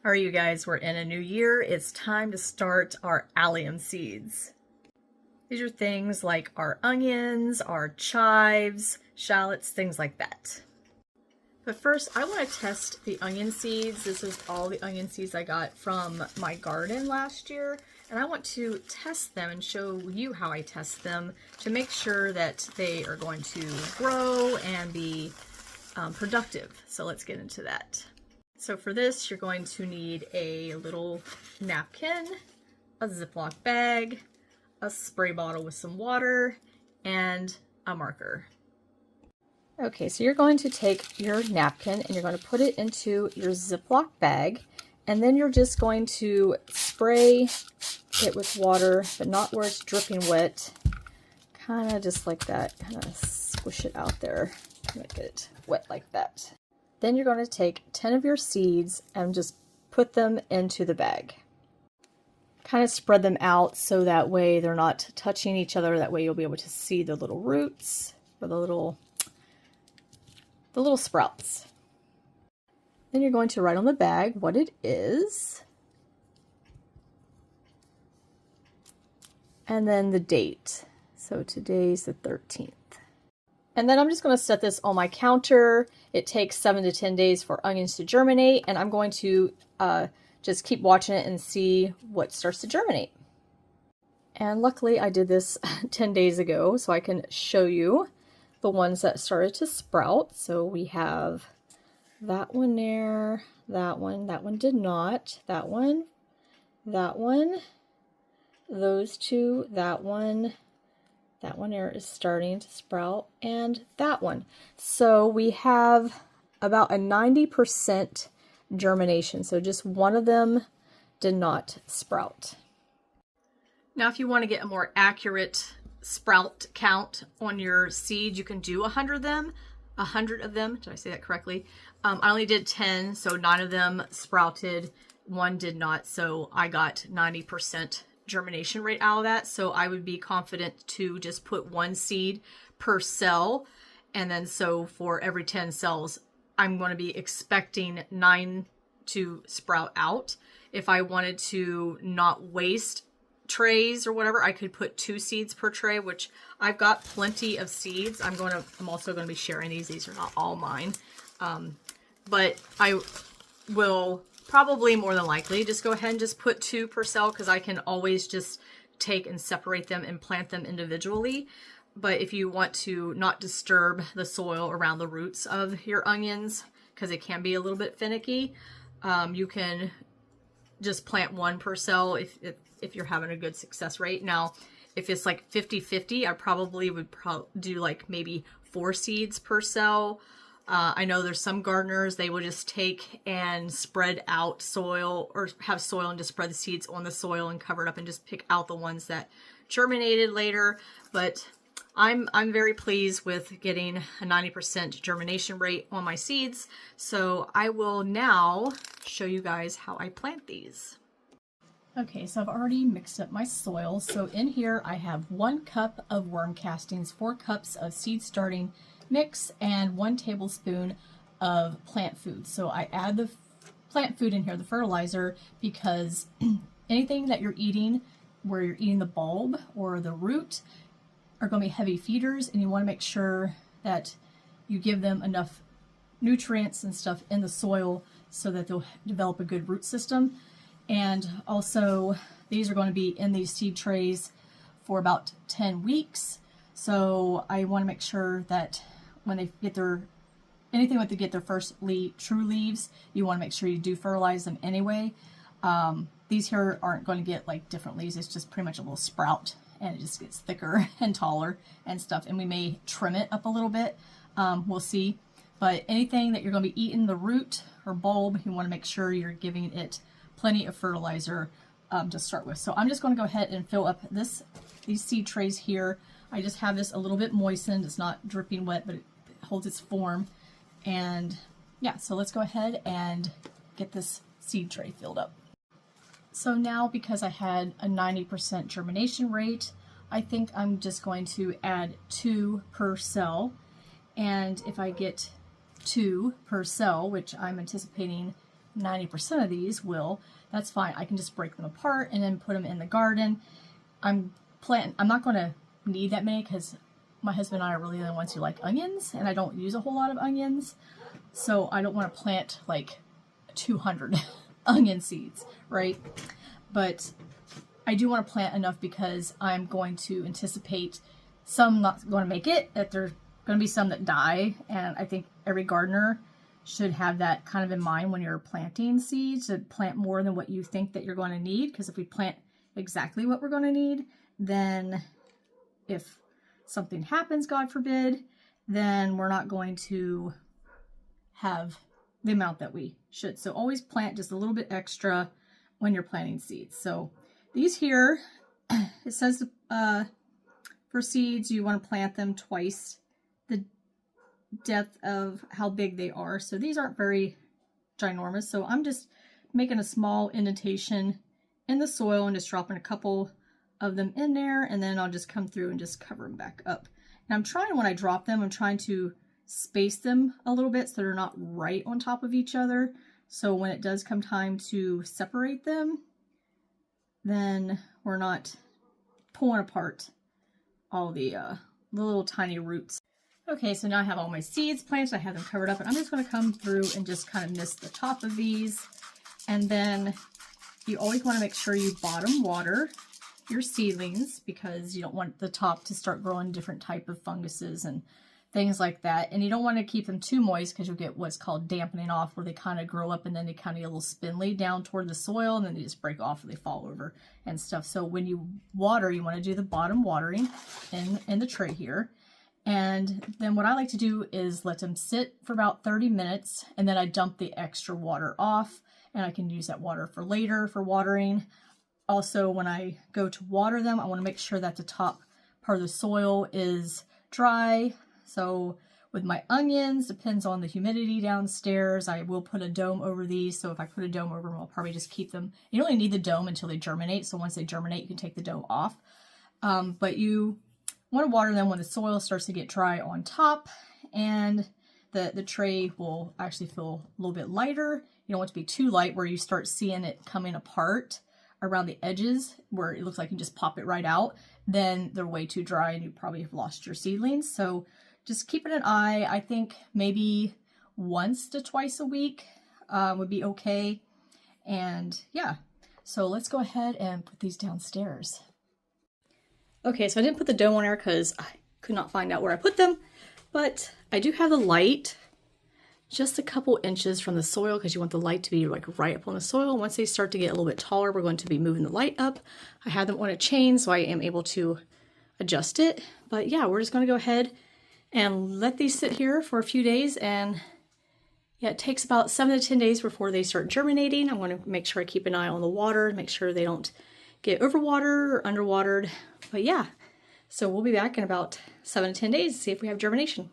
All right, you guys, we're in a new year. It's time to start our allium seeds. These are things like our onions, our chives, shallots, things like that. But first, I want to test the onion seeds. This is all the onion seeds I got from my garden last year. And I want to test them and show you how I test them to make sure that they are going to grow and be productive. So let's get into that. So for this, you're going to need a little napkin, a Ziploc bag, a spray bottle with some water, and a marker. Okay, so you're going to take your napkin and you're going to put it into your Ziploc bag, and then you're just going to spray it with water, but not where it's dripping wet. Kind of just like that, kind of squish it out there, make it wet like that. Then you're going to take 10 of your seeds and just put them into the bag. Kind of spread them out so that way they're not touching each other. That way you'll be able to see the little roots or the little sprouts. Then you're going to write on the bag what it is. And then the date. So today's the 13th. And then I'm just going to set this on my counter. It takes 7 to 10 days for onions to germinate, and I'm going to just keep watching it and see what starts to germinate. And luckily I did this 10 days ago, so I can show you the ones that started to sprout. So we have that one there, that one did not, that one, those two, that one there is starting to sprout, and that one. So we have about a 90% germination. So just one of them did not sprout. Now, if you want to get a more accurate sprout count on your seed, you can do 100 of them. Did I say that correctly? I only did 10, so 9 of them sprouted, 1 did not. So I got 90% germination rate out of that. So I would be confident to just put 1 seed per cell. And then so for every 10 cells, I'm going to be expecting 9 to sprout out. If I wanted to not waste trays or whatever, I could put 2 seeds per tray, which I've got plenty of seeds. I'm also going to be sharing these. These are not all mine. But I will probably more than likely just go ahead and just put 2 per cell, because I can always just take and separate them and plant them individually. But if you want to not disturb the soil around the roots of your onions, because it can be a little bit finicky, you can just plant 1 per cell if you're having a good success rate. Now, if it's like 50-50, I probably would do like maybe 4 seeds per cell. I know there's some gardeners, they will just take and spread out soil, or have soil and just spread the seeds on the soil and cover it up and just pick out the ones that germinated later. But I'm very pleased with getting a 90% germination rate on my seeds. So I will now show you guys how I plant these. Okay, so I've already mixed up my soil. So in here I have 1 cup of worm castings, 4 cups of seed starting mix, and 1 tablespoon of plant food. So I add the plant food in here, the fertilizer, because anything that you're eating, where you're eating the bulb or the root, are going to be heavy feeders, and you want to make sure that you give them enough nutrients and stuff in the soil so that they'll develop a good root system. And also, these are going to be in these seed trays for about 10 weeks. So I want to make sure that when they get their first true leaves, you want to make sure you do fertilize them anyway. These here aren't going to get like different leaves. It's just pretty much a little sprout, and it just gets thicker and taller and stuff. And we may trim it up a little bit. We'll see. But anything that you're going to be eating, the root or bulb, you want to make sure you're giving it plenty of fertilizer to start with. So I'm just going to go ahead and fill up these seed trays here. I just have this a little bit moistened. It's not dripping wet, but it holds its form. And yeah, so let's go ahead and get this seed tray filled up. So now, because I had a 90% germination rate, I think I'm just going to add 2 per cell. And if I get 2 per cell, which I'm anticipating 90% of these will, that's fine. I can just break them apart and then put them in the garden. I'm not going to need that many because my husband and I are really the ones who like onions, and I don't use a whole lot of onions. So I don't want to plant like 200 onion seeds, right? But I do want to plant enough because I'm going to anticipate some not going to make it, that there's going to be some that die. And I think every gardener should have that kind of in mind when you're planting seeds, to plant more than what you think that you're going to need. Because if we plant exactly what we're going to need, then if something happens, God forbid, then we're not going to have the amount that we should. So always plant just a little bit extra when you're planting seeds. So these here, it says for seeds, you want to plant them twice the depth of how big they are. So these aren't very ginormous. So I'm just making a small indentation in the soil and just dropping a couple of them in there, and then I'll just come through and just cover them back up. And I'm trying, when I drop them, I'm trying to space them a little bit so they're not right on top of each other. So when it does come time to separate them, then we're not pulling apart all the little tiny roots. Okay, so now I have all my seeds planted. I have them covered up, and I'm just going to come through and just kind of mist the top of these. And then you always want to make sure you bottom water your seedlings, because you don't want the top to start growing different type of funguses and things like that. And you don't want to keep them too moist, because you'll get what's called dampening off, where they kind of grow up and then they kind of get a little spindly down toward the soil, and then they just break off or they fall over and stuff. So when you water, you want to do the bottom watering in the tray here. And then what I like to do is let them sit for about 30 minutes, and then I dump the extra water off, and I can use that water for later for watering. Also, when I go to water them, I want to make sure that the top part of the soil is dry. So with my onions, depends on the humidity downstairs, I will put a dome over these. So if I put a dome over them, I'll probably just keep them. You only need the dome until they germinate. So once they germinate, you can take the dome off. But you want to water them when the soil starts to get dry on top, and the tray will actually feel a little bit lighter. You don't want it to be too light where you start seeing it coming apart around the edges where it looks like you just pop it right out. Then they're way too dry and you probably have lost your seedlings. So just keeping an eye. I think maybe once to twice a week would be okay. And yeah, so let's go ahead and put these downstairs. Okay, so I didn't put the dome on there because I could not find out where I put them, but I do have the light just a couple inches from the soil, because you want the light to be like right up on the soil. Once they start to get a little bit taller, we're going to be moving the light up. I have them on a chain, so I am able to adjust it. But yeah, we're just going to go ahead and let these sit here for a few days. And yeah, it takes about 7 to 10 days before they start germinating. I'm going to make sure I keep an eye on the water, make sure they don't get overwatered or underwatered. But yeah, so we'll be back in about 7 to 10 days to see if we have germination.